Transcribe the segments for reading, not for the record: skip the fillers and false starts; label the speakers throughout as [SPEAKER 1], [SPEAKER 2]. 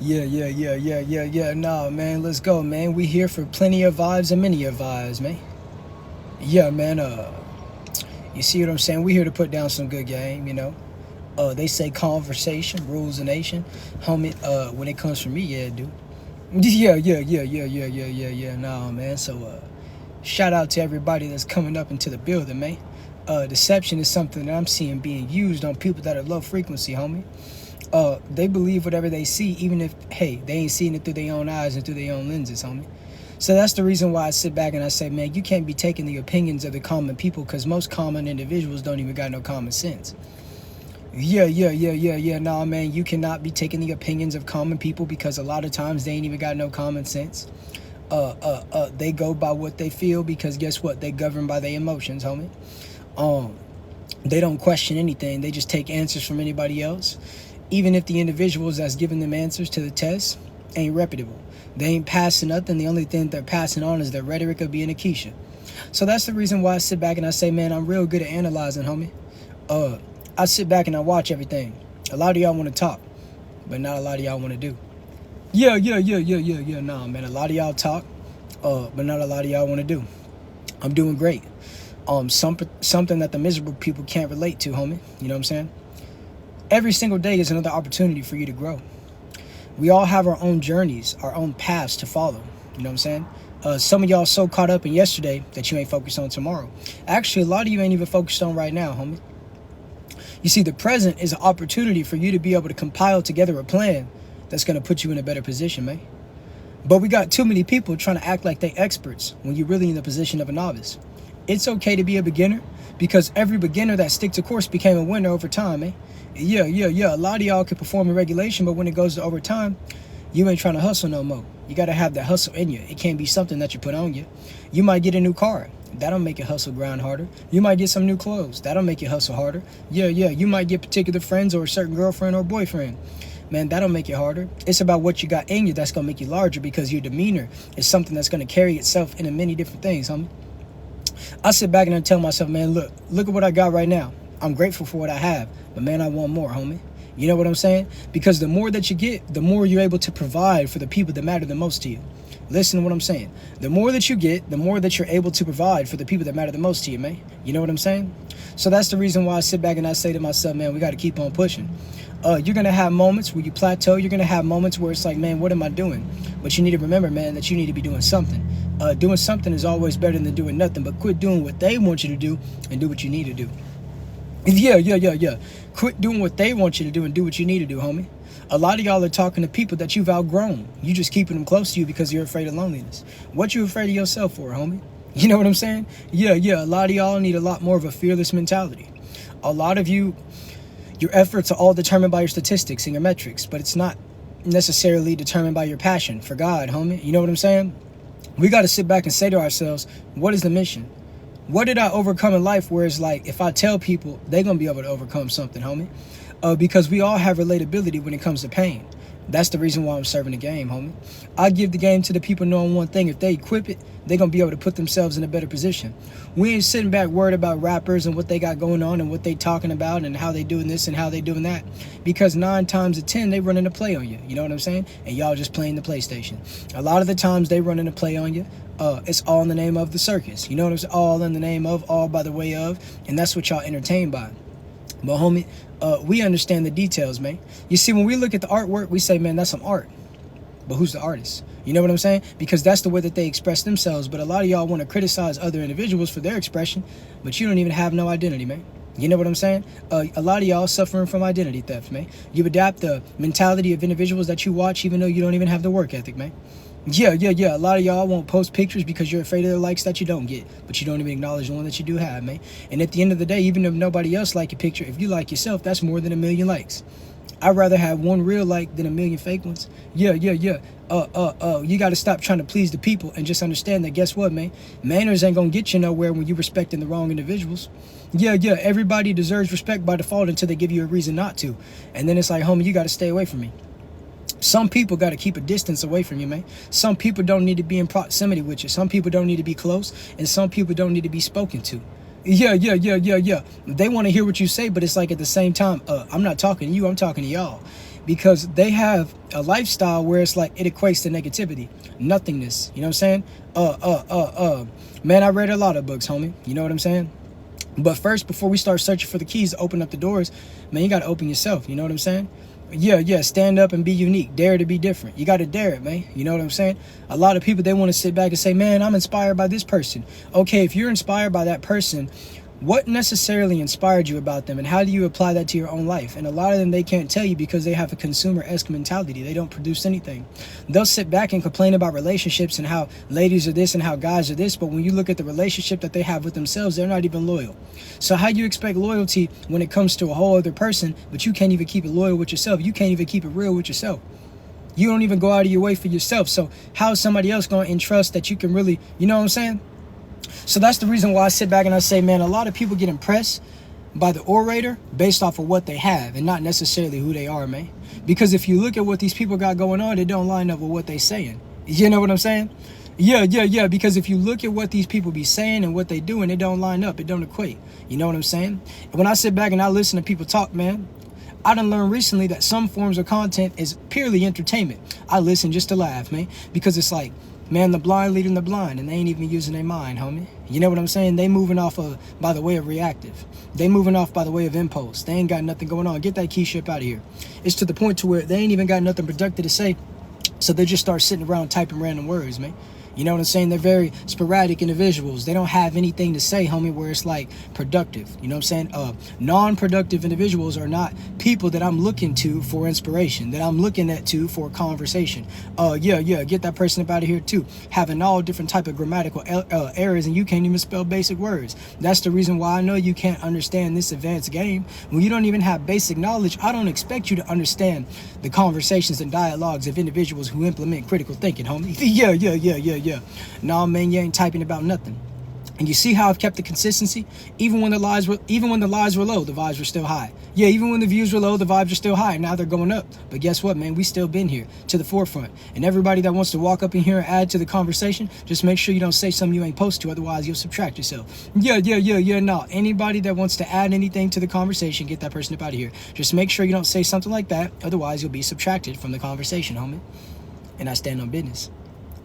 [SPEAKER 1] Yeah. Nah, man, let's go, man. We here for plenty of vibes and many of vibes, man. Yeah, man. You see what I'm saying? We here to put down some good game, you know. They say conversation rules a nation, homie. When it comes from me, yeah, dude. Yeah. Nah, man. So, shout out to everybody that's coming up into the building, man. Deception is something that I'm seeing being used on people that are low frequency, homie. They believe whatever they see, even if, hey, they ain't seeing it through their own eyes and through their own lenses, homie. So that's the reason why I sit back and I say, man, you can't be taking the opinions of the common people because most common individuals don't even got no common sense. Yeah. Nah, man, you cannot be taking the opinions of common people because a lot of times they ain't even got no common sense. They go by what they feel because guess what? They govern by their emotions, homie. They don't question anything. They just take answers from anybody else. Even if the individuals that's giving them answers to the test ain't reputable. They ain't passing nothing. The only thing they're passing on is their rhetoric of being a Keisha. So that's the reason why I sit back and I say, man, I'm real good at analyzing, homie. I sit back and I watch everything. A lot of y'all want to talk, but not a lot of y'all want to do. Yeah. Nah, man, a lot of y'all talk, but not a lot of y'all want to do. I'm doing great. Something that the miserable people can't relate to, homie. You know what I'm saying? Every single day is another opportunity for you to grow. We all have our own journeys, our own paths to follow. You know what I'm saying? Some of y'all so caught up in yesterday that you ain't focused on tomorrow. Actually, a lot of you ain't even focused on right now, homie. You see, the present is an opportunity for you to be able to compile together a plan that's going to put you in a better position, man. But we got too many people trying to act like they experts when you're really in the position of a novice. It's okay to be a beginner because every beginner that stick to course became a winner over time, man. Yeah. A lot of y'all can perform in regulation, but when it goes to overtime, you ain't trying to hustle no more. You got to have that hustle in you. It can't be something that you put on you. You might get a new car. That'll make you hustle grind harder. You might get some new clothes. That'll make you hustle harder. Yeah. You might get particular friends or a certain girlfriend or boyfriend. Man, that'll make it harder. It's about what you got in you that's going to make you larger because your demeanor is something that's going to carry itself into many different things, homie. I sit back and I tell myself, man, look at what I got right now. I'm grateful for what I have, but man, I want more, homie. You know what I'm saying? Because the more that you get, the more you're able to provide for the people that matter the most to you. Listen to what I'm saying. The more that you get, the more that you're able to provide for the people that matter the most to you, man. You know what I'm saying? So that's the reason why I sit back and I say to myself, man, we got to keep on pushing. You're going to have moments where you plateau. You're going to have moments where it's like, man, what am I doing? But you need to remember, man, that you need to be doing something. Doing something is always better than doing nothing, but quit doing what they want you to do and do what you need to do. Yeah. Quit doing what they want you to do and do what you need to do, homie. A lot of y'all are talking to people that you've outgrown. You just keeping them close to you because you're afraid of loneliness. What you afraid of yourself for, homie? You know what I'm saying? Yeah. A lot of y'all need a lot more of a fearless mentality. A lot of you, your efforts are all determined by your statistics and your metrics, but it's not necessarily determined by your passion for God, homie. You know what I'm saying? We got to sit back and say to ourselves, what is the mission? What did I overcome in life where it's like, if I tell people, they're going to be able to overcome something, homie? Because we all have relatability when it comes to pain. That's the reason why I'm serving the game, homie. I give the game to the people knowing one thing. If they equip it, they're going to be able to put themselves in a better position. We ain't sitting back worried about rappers and what they got going on and what they talking about and how they doing this and how they doing that. Because 9 times out of 10, they running a play on you. You know what I'm saying? And y'all just playing the PlayStation. A lot of the times they running a play on you. It's all in the name of the circus. You know what I'm saying? All in the name of, all by the way of. And that's what y'all entertained by. But homie, we understand the details, man. You see, when we look at the artwork, we say, man, that's some art. But who's the artist? You know what I'm saying? Because that's the way that they express themselves. But a lot of y'all want to criticize other individuals for their expression, but you don't even have no identity, man. You know what I'm saying? A lot of y'all suffering from identity theft, man. You adapt the mentality of individuals that you watch, even though you don't even have the work ethic, man. Yeah. A lot of y'all won't post pictures because you're afraid of the likes that you don't get, but you don't even acknowledge the one that you do have, man. And at the end of the day, even if nobody else like your picture, if you like yourself, that's more than 1 million likes. I'd rather have 1 real like than 1 million fake ones. Yeah. You got to stop trying to please the people and just understand that, guess what, man? Manners ain't going to get you nowhere when you respecting the wrong individuals. Yeah. Everybody deserves respect by default until they give you a reason not to. And then it's like, homie, you got to stay away from me. Some people got to keep a distance away from you, man. Some people don't need to be in proximity with you. Some people don't need to be close. And some people don't need to be spoken to. Yeah. They want to hear what you say, but it's like at the same time, I'm not talking to you, I'm talking to y'all. because they have a lifestyle where it's like it equates to negativity, nothingness. You know what I'm saying? Man, I read a lot of books, homie. You know what I'm saying? But first, before we start searching for the keys to open up the doors, man, you got to open yourself. You know what I'm saying? Yeah, stand up and be unique. Dare to be different. You got to dare it, man. You know what I'm saying? A lot of people, they want to sit back and say, man, I'm inspired by this person. Okay, if you're inspired by that person, what necessarily inspired you about them, and how do you apply that to your own life? And a lot of them, they can't tell you because they have a consumer-esque mentality. They don't produce anything. They'll sit back and complain about relationships and how ladies are this and how guys are this, but when you look at the relationship that they have with themselves, they're not even loyal. So how do you expect loyalty when it comes to a whole other person, but you can't even keep it loyal with yourself? You can't even keep it real with yourself. You don't even go out of your way for yourself. So how is somebody else going to entrust that you can really, you know what I'm saying? So that's the reason why I sit back and I say, man, a lot of people get impressed by the orator based off of what they have and not necessarily who they are, man. Because if you look at what these people got going on, it don't line up with what they saying. You know what I'm saying? Yeah. Because if you look at what these people be saying and what they doing, it don't line up. It don't equate. You know what I'm saying? And when I sit back and I listen to people talk, man, I done learned recently that some forms of content is purely entertainment. I listen just to laugh, man, because it's like, man, the blind leading the blind, and they ain't even using their mind, homie. You know what I'm saying? They moving off of by the way of reactive. They moving off by the way of impulse. They ain't got nothing going on. Get that key ship out of here. It's to the point to where they ain't even got nothing productive to say, so they just start sitting around typing random words, man. You know what I'm saying? They're very sporadic individuals. They don't have anything to say, homie, where it's like productive. You know what I'm saying? Non-productive individuals are not people that I'm looking to for inspiration, that I'm looking at to for conversation. Get that person up out of here too. Having all different type of grammatical errors, and you can't even spell basic words. That's the reason why I know you can't understand this advanced game. When you don't even have basic knowledge, I don't expect you to understand the conversations and dialogues of individuals who implement critical thinking, homie. Yeah. Nah, man, you ain't typing about nothing. And you see how I've kept the consistency? Even when the lies were low, the vibes were still high. Yeah, even when the views were low, the vibes are still high. Now they're going up. But guess what, man? We still been here to the forefront. And everybody that wants to walk up in here and add to the conversation, just make sure you don't say something you ain't supposed to, otherwise you'll subtract yourself. Yeah. No, anybody that wants to add anything to the conversation, get that person up out of here. Just make sure you don't say something like that, otherwise you'll be subtracted from the conversation, homie. And I stand on business.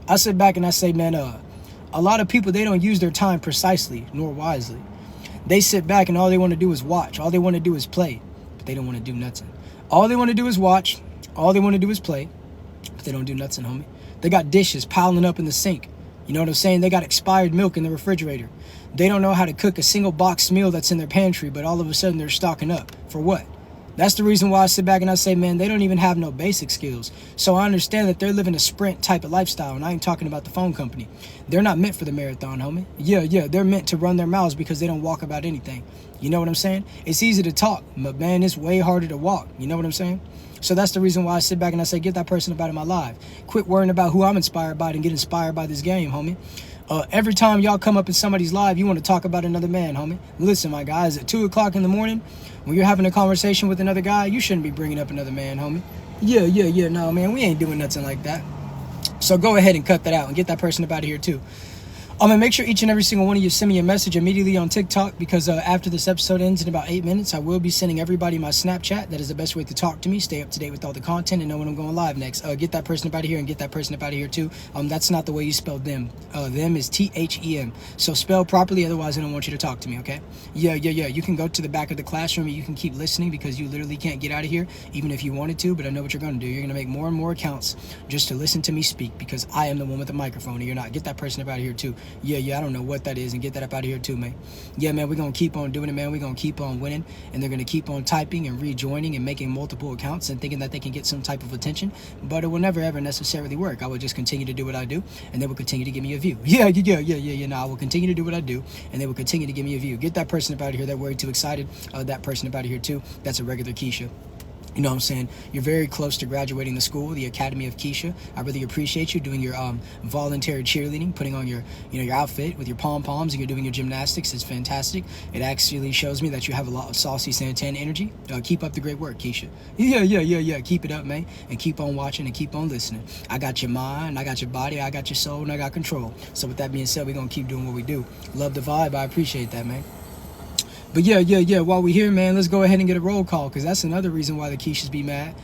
[SPEAKER 1] I sit back and I say, man, a lot of people, they don't use their time precisely nor wisely. They sit back and all they want to do is watch. All they want to do is play, but they don't want to do nothing. All they want to do is watch. All they want to do is play, but they don't do nothing, homie. They got dishes piling up in the sink. You know what I'm saying? They got expired milk in the refrigerator. They don't know how to cook a single box meal that's in their pantry, but all of a sudden they're stocking up. For what? That's the reason why I sit back and I say, man, they don't even have no basic skills. So I understand that they're living a sprint type of lifestyle, and I ain't talking about the phone company. They're not meant for the marathon, homie. Yeah, they're meant to run their mouths because they don't walk about anything. You know what I'm saying? It's easy to talk, but man, it's way harder to walk. You know what I'm saying? So that's the reason why I sit back and I say, get that person about in my life. Quit worrying about who I'm inspired by and get inspired by this game, homie. Every time y'all come up in somebody's live, you want to talk about another man, homie. Listen, my guys, at 2 o'clock in the morning, when you're having a conversation with another guy, you shouldn't be bringing up another man, homie. Yeah, no, man, we ain't doing nothing like that. So go ahead and cut that out and get that person up out of here, too. I'm going to make sure each and every single one of you send me a message immediately on TikTok, because after this episode ends in about 8 minutes, I will be sending everybody my Snapchat. That is the best way to talk to me, stay up to date with all the content, and know when I'm going live next. Get that person up out of here and get that person up out of here too. That's not the way you spell them. Them is T-H-E-M. So spell properly, otherwise I don't want you to talk to me, okay? Yeah. You can go to the back of the classroom and you can keep listening, because you literally can't get out of here, even if you wanted to, but I know what you're going to do. You're going to make more and more accounts just to listen to me speak, because I am the one with the microphone and you're not. Get that person up out of here too. Yeah, I don't know what that is, and get that up out of here too, man. Yeah, man, we're going to keep on doing it, man. We're going to keep on winning, and they're going to keep on typing and rejoining and making multiple accounts and thinking that they can get some type of attention, but it will never, ever necessarily work. I will just continue to do what I do, and they will continue to give me a view. Yeah. No, I will continue to do what I do, and they will continue to give me a view. Get that person up out of here. That way too excited. That person up out of here too. That's a regular Keisha. You know what I'm saying? You're very close to graduating the school, the Academy of Keisha. I really appreciate you doing your voluntary cheerleading, putting on your outfit with your pom-poms, and you're doing your gymnastics. It's fantastic. It actually shows me that you have a lot of saucy Santana energy. Keep up the great work, Keisha. Yeah. Keep it up, man. And keep on watching and keep on listening. I got your mind, I got your body, I got your soul, and I got control. So with that being said, we're going to keep doing what we do. Love the vibe. I appreciate that, man. But yeah, while we here, man, let's go ahead and get a roll call, because that's another reason why the Keishas be mad.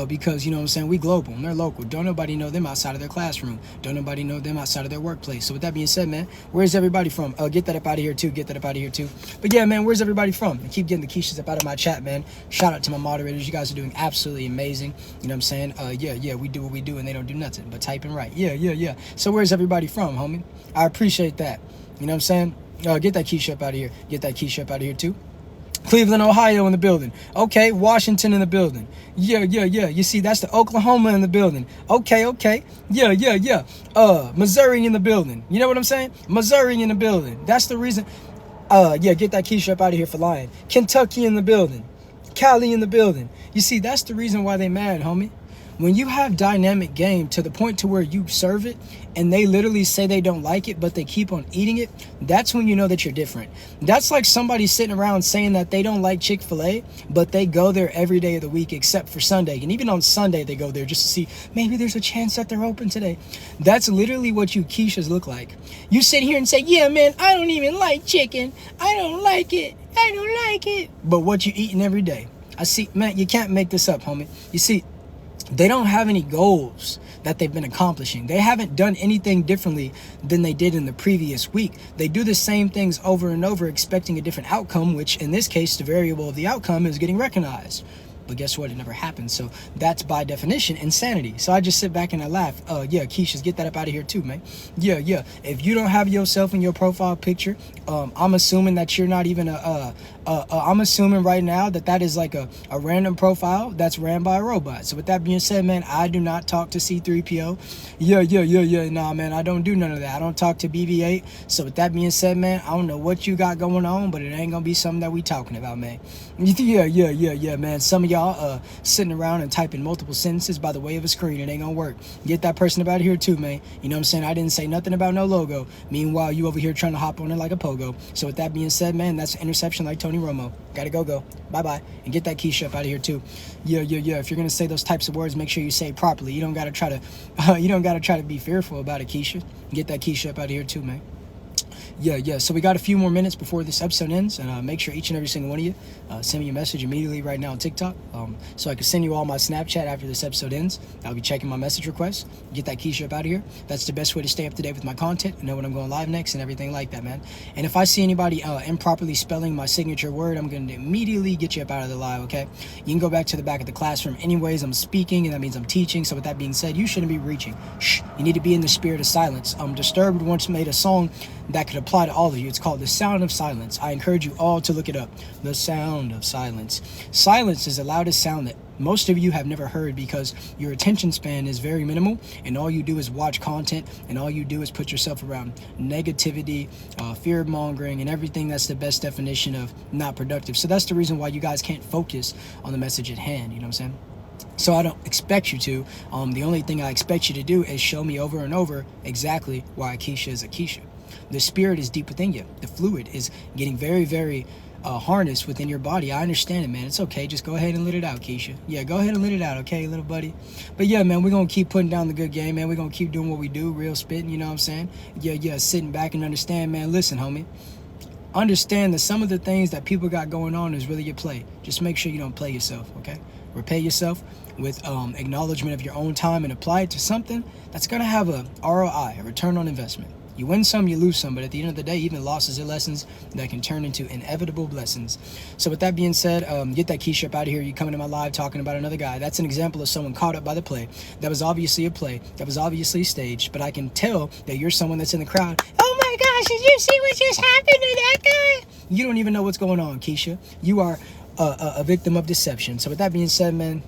[SPEAKER 1] Because, you know what I'm saying, we global and they're local. Don't nobody know them outside of their classroom. Don't nobody know them outside of their workplace. So with that being said, man, where's everybody from? Get that up out of here too. Get that up out of here too. But yeah, man, where's everybody from? I keep getting the Keishas up out of my chat, man. Shout out to my moderators. You guys are doing absolutely amazing. You know what I'm saying? Yeah, we do what we do and they don't do nothing but type and write. Yeah. So where's everybody from, homie? I appreciate that. You know what I'm saying? Get that Keisha up out of here. Get that Keisha up out of here too. Cleveland, Ohio in the building. Okay, Washington in the building. Yeah. You see, that's the Oklahoma in the building. Okay. Yeah. Missouri in the building. You know what I'm saying? Missouri in the building. That's the reason. Get that Keisha up out of here for lying. Kentucky in the building. Cali in the building. You see, that's the reason why they mad, homie. When you have dynamic game to the point to where you serve it and they literally say they don't like it, but they keep on eating it, that's when you know that you're different. That's like somebody sitting around saying that they don't like Chick-fil-A, but they go there every day of the week except for Sunday. And even on Sunday, they go there just to see, maybe there's a chance that they're open today. That's literally what you Keishas look like. You sit here and say, yeah, man, I don't even like chicken. I don't like it. But what you eating every day? I see, man, you can't make this up, homie. You see, they don't have any goals that they've been accomplishing. They haven't done anything differently than they did in the previous week. They do the same things over and over, expecting a different outcome, which in this case, the variable of the outcome is getting recognized. But guess what? It never happens. So that's by definition insanity. So I just sit back and I laugh. Yeah, Keisha's, get that up out of here too, man. Yeah. If you don't have yourself in your profile picture, I'm assuming that you're not even I'm assuming right now that is like a random profile that's ran by a robot. So with that being said, man, I do not talk to C3PO. Yeah. Nah, man, I don't do none of that. I don't talk to BB-8. So with that being said, man, I don't know what you got going on, but it ain't gonna be something that we talking about, man. Yeah, man. Some of y'all sitting around and typing multiple sentences by the way of a screen. It ain't gonna work. Get that person about here too, man. You know what I'm saying? I didn't say nothing about no logo. Meanwhile, you over here trying to hop on it like a pogo. So with that being said, man, that's an interception like Tony Romo. Gotta go. Bye. And get that Keisha up out of here too. Yeah. If you're gonna say those types of words, make sure you say it properly. You don't gotta try to be fearful about it, Keisha. Get that Keisha up out of here too, man. Yeah. So we got a few more minutes before this episode ends, and make sure each and every single one of you send me a message immediately right now on TikTok, so I can send you all my Snapchat after this episode ends. I'll be checking my message requests. Get that Keisha up out of here. That's the best way to stay up to date with my content and know when I'm going live next and everything like that, man. And if I see anybody improperly spelling my signature word, I'm going to immediately get you up out of the live, okay? You can go back to the back of the classroom anyways. I'm speaking, and that means I'm teaching. So with that being said, you shouldn't be reaching. Shh. You need to be in the spirit of silence. Disturbed once made a song that could apply to all of you. It's called The Sound of Silence. I encourage you all to look it up. The Sound of Silence. Silence is the loudest sound that most of you have never heard, because your attention span is very minimal and all you do is watch content and all you do is put yourself around negativity, fear mongering, and everything that's the best definition of not productive. So that's the reason why you guys can't focus on the message at hand. You know what I'm saying? So I don't expect you to. The only thing I expect you to do is show me over and over exactly why Keisha is a Keisha. The spirit is deep within you. The fluid is getting very, very harnessed within your body. I understand it, man. It's okay. Just go ahead and let it out, Keisha. Yeah, go ahead and let it out, okay, little buddy? But yeah, man, we're going to keep putting down the good game, man. We're going to keep doing what we do, real spitting, you know what I'm saying? Yeah, sitting back and understand, man. Listen, homie. Understand that some of the things that people got going on is really your play. Just make sure you don't play yourself, okay? Repay yourself with acknowledgement of your own time and apply it to something that's going to have a ROI, a return on investment. You win some, you lose some, but at the end of the day, even losses are lessons that can turn into inevitable blessings. So with that being said, get that Keisha up out of here. You coming to my live talking about another guy. That's an example of someone caught up by the play. That was obviously a play. That was obviously staged, but I can tell that you're someone that's in the crowd. Oh my gosh, did you see what just happened to that guy? You don't even know what's going on, Keisha. You are a victim of deception. So with that being said, man,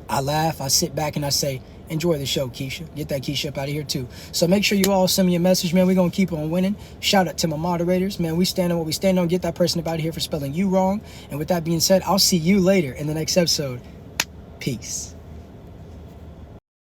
[SPEAKER 1] I laugh, I sit back, and I say, enjoy the show, Keisha. Get that Keisha up out of here too. So make sure you all send me a message, man. We're going to keep on winning. Shout out to my moderators, man. We stand on what we stand on. Get that person up out of here for spelling you wrong. And with that being said, I'll see you later in the next episode. Peace.